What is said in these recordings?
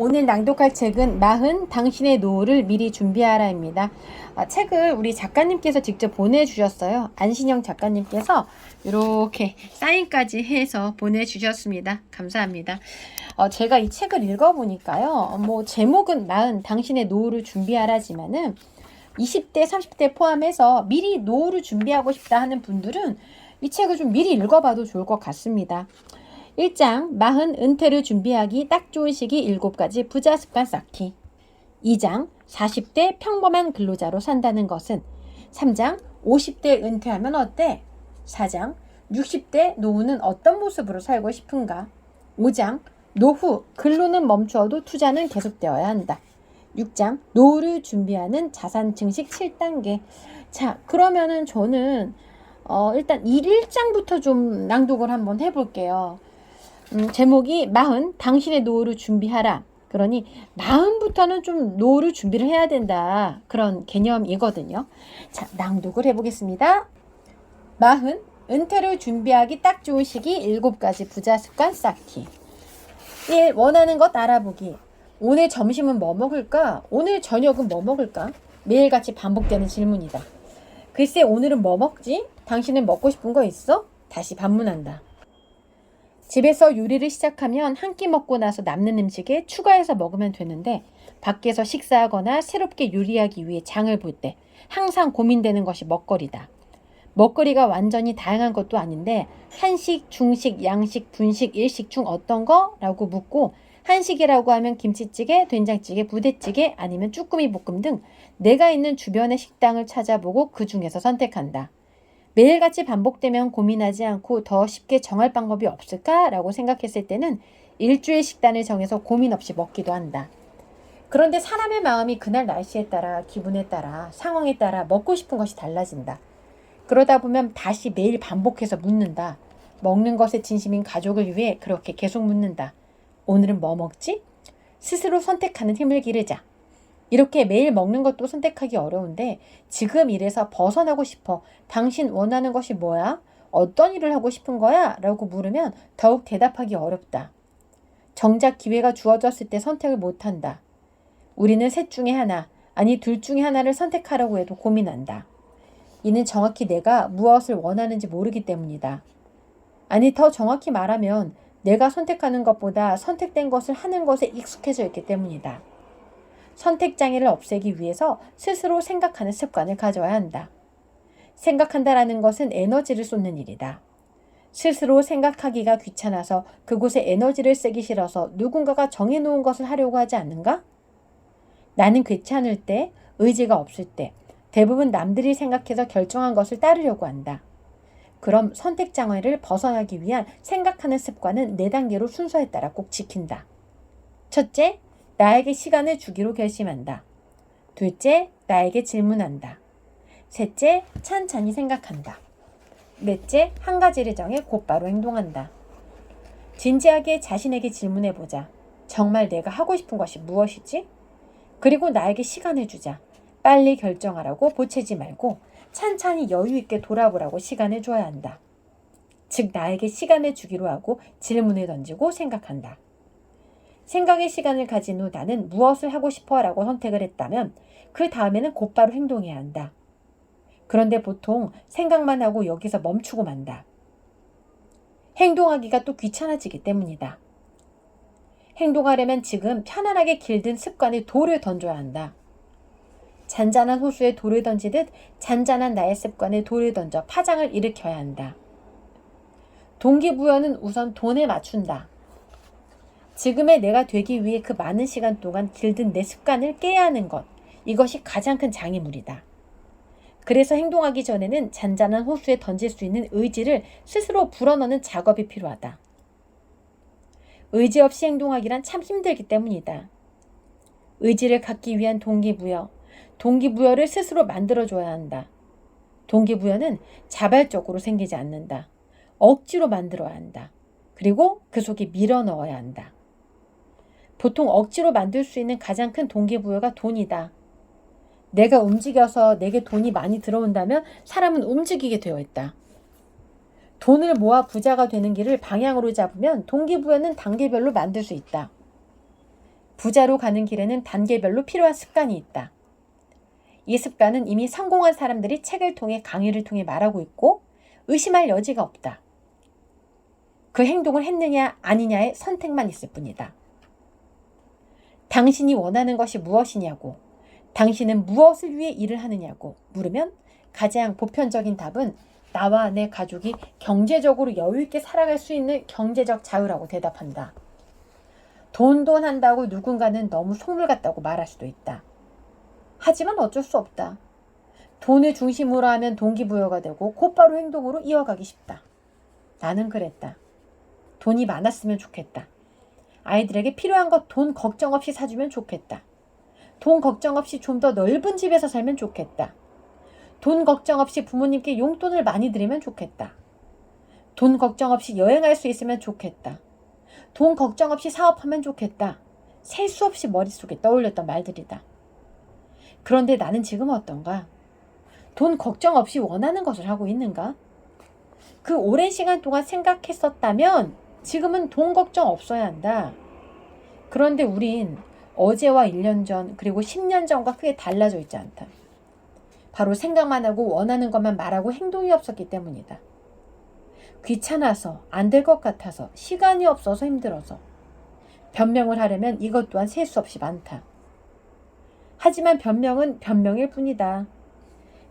오늘 낭독할 책은 마흔 당신의 노후를 미리 준비하라입니다. 책을 우리 작가님께서 직접 보내주셨어요. 안신영 작가님께서 이렇게 사인까지 해서 보내주셨습니다. 감사합니다. 제가 이 책을 읽어보니까요. 제목은 마흔 당신의 노후를 준비하라지만은 20대, 30대 포함해서 미리 노후를 준비하고 싶다 하는 분들은 이 책을 좀 미리 읽어봐도 좋을 것 같습니다. 1장 마흔 은퇴를 준비하기 딱 좋은 시기 7가지 부자 습관 쌓기. 2장 40대 평범한 근로자로 산다는 것은. 3장 50대 은퇴하면 어때? 4장 60대 노후는 어떤 모습으로 살고 싶은가? 5장 노후 근로는 멈추어도 투자는 계속되어야 한다. 6장 노후를 준비하는 자산 증식 7단계. 자, 그러면은 저는 일단 1장부터 좀 낭독을 한번 해볼게요. 제목이 마흔 당신의 노후를 준비하라. 그러니 마흔부터는 좀 노후를 준비를 해야 된다. 그런 개념이거든요. 자, 낭독을 해보겠습니다. 마흔 은퇴를 준비하기 딱 좋은 시기 7가지 부자 습관 쌓기. 예, 원하는 것 알아보기. 오늘 점심은 뭐 먹을까? 오늘 저녁은 뭐 먹을까? 매일같이 반복되는 질문이다. 글쎄, 오늘은 뭐 먹지? 당신은 먹고 싶은 거 있어? 다시 반문한다. 집에서 요리를 시작하면 한 끼 먹고 나서 남는 음식에 추가해서 먹으면 되는데, 밖에서 식사하거나 새롭게 요리하기 위해 장을 볼 때 항상 고민되는 것이 먹거리다. 먹거리가 완전히 다양한 것도 아닌데 한식, 중식, 양식, 분식, 일식 중 어떤 거? 라고 묻고, 한식이라고 하면 김치찌개, 된장찌개, 부대찌개 아니면 쭈꾸미 볶음 등 내가 있는 주변의 식당을 찾아보고 그 중에서 선택한다. 매일같이 반복되면 고민하지 않고 더 쉽게 정할 방법이 없을까라고 생각했을 때는 일주일 식단을 정해서 고민 없이 먹기도 한다. 그런데 사람의 마음이 그날 날씨에 따라, 기분에 따라, 상황에 따라 먹고 싶은 것이 달라진다. 그러다 보면 다시 매일 반복해서 묻는다. 먹는 것에 진심인 가족을 위해 그렇게 계속 묻는다. 오늘은 뭐 먹지? 스스로 선택하는 힘을 기르자. 이렇게 매일 먹는 것도 선택하기 어려운데 지금 일에서 벗어나고 싶어. 당신 원하는 것이 뭐야? 어떤 일을 하고 싶은 거야? 라고 물으면 더욱 대답하기 어렵다. 정작 기회가 주어졌을 때 선택을 못한다. 우리는 셋 중에 하나, 아니 둘 중에 하나를 선택하려고 해도 고민한다. 이는 정확히 내가 무엇을 원하는지 모르기 때문이다. 아니, 더 정확히 말하면 내가 선택하는 것보다 선택된 것을 하는 것에 익숙해져 있기 때문이다. 선택 장애를 없애기 위해서 스스로 생각하는 습관을 가져야 한다. 생각한다라는 것은 에너지를 쏟는 일이다. 스스로 생각하기가 귀찮아서 그곳에 에너지를 쓰기 싫어서 누군가가 정해놓은 것을 하려고 하지 않는가? 나는 괜찮을 때, 의지가 없을 때, 대부분 남들이 생각해서 결정한 것을 따르려고 한다. 그럼 선택 장애를 벗어나기 위한 생각하는 습관은 4단계로 순서에 따라 꼭 지킨다. 첫째, 나에게 시간을 주기로 결심한다. 둘째, 나에게 질문한다. 셋째, 찬찬히 생각한다. 넷째, 한 가지를 정해 곧바로 행동한다. 진지하게 자신에게 질문해보자. 정말 내가 하고 싶은 것이 무엇이지? 그리고 나에게 시간을 주자. 빨리 결정하라고 보채지 말고 찬찬히 여유 있게 돌아보라고 시간을 줘야 한다. 즉, 나에게 시간을 주기로 하고 질문을 던지고 생각한다. 생각의 시간을 가진 후 나는 무엇을 하고 싶어 라고 선택을 했다면 그 다음에는 곧바로 행동해야 한다. 그런데 보통 생각만 하고 여기서 멈추고 만다. 행동하기가 또 귀찮아지기 때문이다. 행동하려면 지금 편안하게 길든 습관에 돌을 던져야 한다. 잔잔한 호수에 돌을 던지듯 잔잔한 나의 습관에 돌을 던져 파장을 일으켜야 한다. 동기부여는 우선 돈에 맞춘다. 지금의 내가 되기 위해 그 많은 시간 동안 길든 내 습관을 깨야 하는 것, 이것이 가장 큰 장애물이다. 그래서 행동하기 전에는 잔잔한 호수에 던질 수 있는 의지를 스스로 불어넣는 작업이 필요하다. 의지 없이 행동하기란 참 힘들기 때문이다. 의지를 갖기 위한 동기부여, 동기부여를 스스로 만들어줘야 한다. 동기부여는 자발적으로 생기지 않는다. 억지로 만들어야 한다. 그리고 그 속에 밀어넣어야 한다. 보통 억지로 만들 수 있는 가장 큰 동기부여가 돈이다. 내가 움직여서 내게 돈이 많이 들어온다면 사람은 움직이게 되어 있다. 돈을 모아 부자가 되는 길을 방향으로 잡으면 동기부여는 단계별로 만들 수 있다. 부자로 가는 길에는 단계별로 필요한 습관이 있다. 이 습관은 이미 성공한 사람들이 책을 통해 강의를 통해 말하고 있고 의심할 여지가 없다. 그 행동을 했느냐 아니냐의 선택만 있을 뿐이다. 당신이 원하는 것이 무엇이냐고, 당신은 무엇을 위해 일을 하느냐고 물으면 가장 보편적인 답은 나와 내 가족이 경제적으로 여유 있게 살아갈 수 있는 경제적 자유라고 대답한다. 돈 한다고 누군가는 너무 속물 같다고 말할 수도 있다. 하지만 어쩔 수 없다. 돈을 중심으로 하면 동기부여가 되고 곧바로 행동으로 이어가기 쉽다. 나는 그랬다. 돈이 많았으면 좋겠다. 아이들에게 필요한 것 돈 걱정 없이 사주면 좋겠다. 돈 걱정 없이 좀 더 넓은 집에서 살면 좋겠다. 돈 걱정 없이 부모님께 용돈을 많이 드리면 좋겠다. 돈 걱정 없이 여행할 수 있으면 좋겠다. 돈 걱정 없이 사업하면 좋겠다. 셀 수 없이 머릿속에 떠올렸던 말들이다. 그런데 나는 지금 어떤가? 돈 걱정 없이 원하는 것을 하고 있는가? 그 오랜 시간 동안 생각했었다면 지금은 돈 걱정 없어야 한다. 그런데 우린 어제와 1년 전 그리고 10년 전과 크게 달라져 있지 않다. 바로 생각만 하고 원하는 것만 말하고 행동이 없었기 때문이다. 귀찮아서, 안 될 것 같아서, 시간이 없어서 힘들어서 변명을 하려면 이것 또한 셀 수 없이 많다. 하지만 변명은 변명일 뿐이다.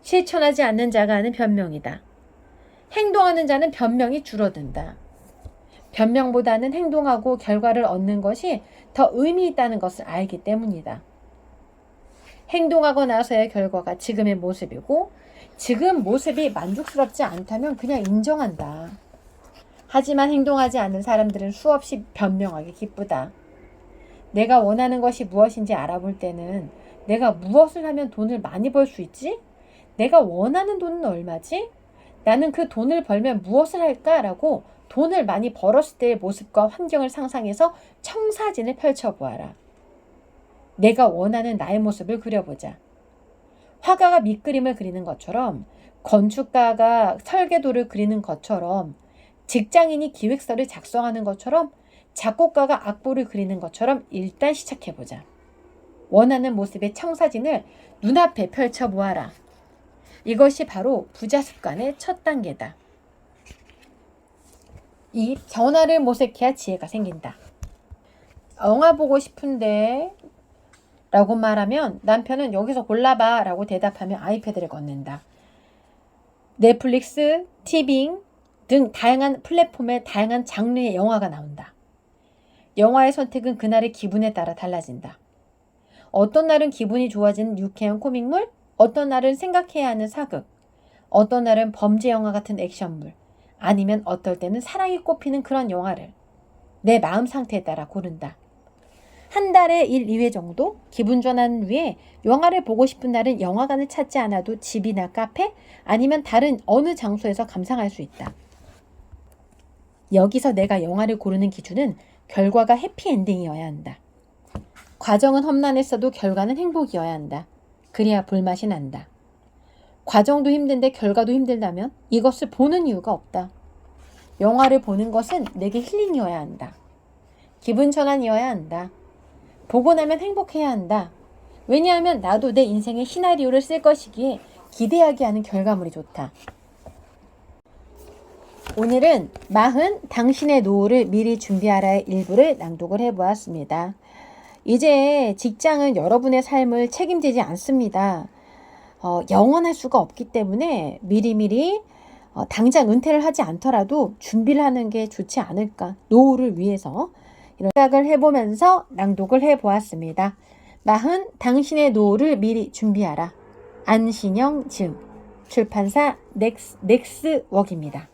실천하지 않는 자가 하는 변명이다. 행동하는 자는 변명이 줄어든다. 변명보다는 행동하고 결과를 얻는 것이 더 의미 있다는 것을 알기 때문이다. 행동하고 나서의 결과가 지금의 모습이고 지금 모습이 만족스럽지 않다면 그냥 인정한다. 하지만 행동하지 않는 사람들은 수없이 변명하기 기쁘다. 내가 원하는 것이 무엇인지 알아볼 때는 내가 무엇을 하면 돈을 많이 벌 수 있지? 내가 원하는 돈은 얼마지? 나는 그 돈을 벌면 무엇을 할까라고 돈을 많이 벌었을 때의 모습과 환경을 상상해서 청사진을 펼쳐보아라. 내가 원하는 나의 모습을 그려보자. 화가가 밑그림을 그리는 것처럼, 건축가가 설계도를 그리는 것처럼, 직장인이 기획서를 작성하는 것처럼, 작곡가가 악보를 그리는 것처럼 일단 시작해보자. 원하는 모습의 청사진을 눈앞에 펼쳐보아라. 이것이 바로 부자 습관의 첫 단계다. 이 변화를 모색해야 지혜가 생긴다. 영화 보고 싶은데 라고 말하면 남편은 여기서 골라봐 라고 대답하며 아이패드를 건넨다. 넷플릭스, 티빙 등 다양한 플랫폼에 다양한 장르의 영화가 나온다. 영화의 선택은 그날의 기분에 따라 달라진다. 어떤 날은 기분이 좋아지는 유쾌한 코믹물, 어떤 날은 생각해야 하는 사극, 어떤 날은 범죄 영화 같은 액션물, 아니면 어떨 때는 사랑이 꼽히는 그런 영화를 내 마음 상태에 따라 고른다. 한 달에 1, 2회 정도 기분 전환을 위해 영화를 보고 싶은 날은 영화관을 찾지 않아도 집이나 카페 아니면 다른 어느 장소에서 감상할 수 있다. 여기서 내가 영화를 고르는 기준은 결과가 해피엔딩이어야 한다. 과정은 험난했어도 결과는 행복이어야 한다. 그래야 볼맛이 난다. 과정도 힘든데 결과도 힘들다면 이것을 보는 이유가 없다. 영화를 보는 것은 내게 힐링이어야 한다. 기분 전환이어야 한다. 보고 나면 행복해야 한다. 왜냐하면 나도 내 인생의 시나리오를 쓸 것이기에 기대하게 하는 결과물이 좋다. 오늘은 40 당신의 노후를 미리 준비하라의 일부를 낭독을 해보았습니다. 이제 직장은 여러분의 삶을 책임지지 않습니다. 영원할 수가 없기 때문에 미리미리 당장 은퇴를 하지 않더라도 준비를 하는 게 좋지 않을까. 노후를 위해서 이런 생각을 해보면서 낭독을 해보았습니다. 40 당신의 노후를 미리 준비하라. 안신영 즈음 출판사 넥스웍입니다.